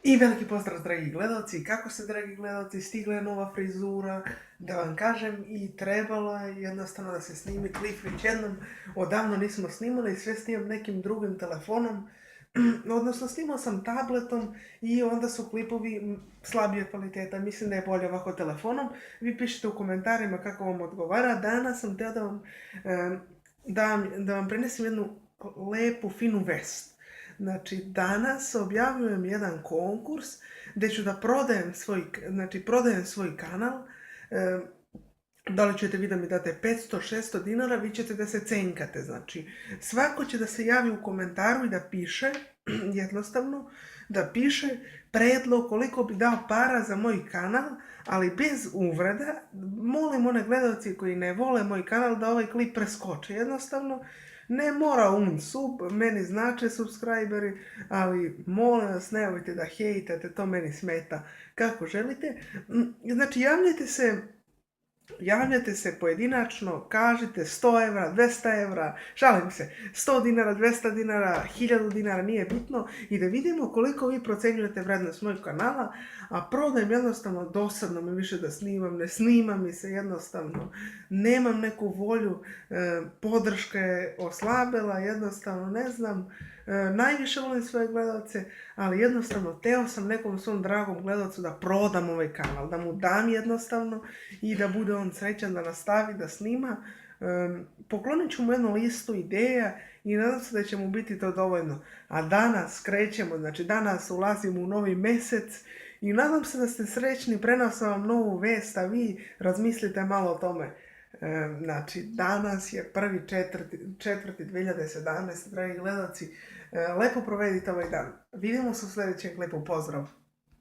I veliki pozdrav, dragi gledalci. Kako ste, dragi gledalci? Stigla je nova frizura, da vam kažem, i trebalo je jednostavno da se snimi klip već jednom. Odavno nismo snimali, sve snimam nekim drugim telefonom, odnosno snimao sam tabletom i onda su klipovi slabije kvaliteta. Mislim da je bolje ovako telefonom. Vi pišite u komentarima kako vam odgovara. Danas sam teo da vam prenesem jednu lepu, finu vest. Znači, danas objavljujem jedan konkurs gdje ću da prodajem svoj kanal. Da li ćete vi da mi date 500-600 dinara, vi ćete da se cenkate. Znači, svako će da se javi u komentaru i da piše, jednostavno, da piše predlog koliko bi dao para za moj kanal, ali bez uvreda. Molim one gledalci koji ne vole moj kanal da ovaj klip preskoče. Jednostavno, ne mora sub, meni znače subscriberi, ali molim vas, nemojte da hejtate, to meni smeta. Kako želite. Znači, javljate se pojedinačno, kažite 100 evra, 200 evra, šalim se, 100 dinara, 200 dinara, 1000 dinara, nije bitno, i da vidimo koliko vi procenjujete vrednost mojeg kanala. A prodajem jednostavno, dosadno mi više da snimam, ne snima mi se jednostavno, nemam neku volju, podrška je oslabela, jednostavno ne znam. Najviše volim svoje gledalce, ali jednostavno teo sam nekom svom dragom gledalcu da prodam ovaj kanal, da mu dam jednostavno i da bude on srećan, da nastavi da snima. Poklonit ću mu jednu listu ideja i nadam se da će mu biti to dovoljno. A danas krećemo, znači danas ulazimo u novi mesec i nadam se da ste srećni, prenosam vam novu vest, a vi razmislite malo o tome. Znači, danas je 1.4.2017, dragi gledalci. Lepo provedite ovaj dan. Vidimo se u sljedećem klipu. Pozdrav!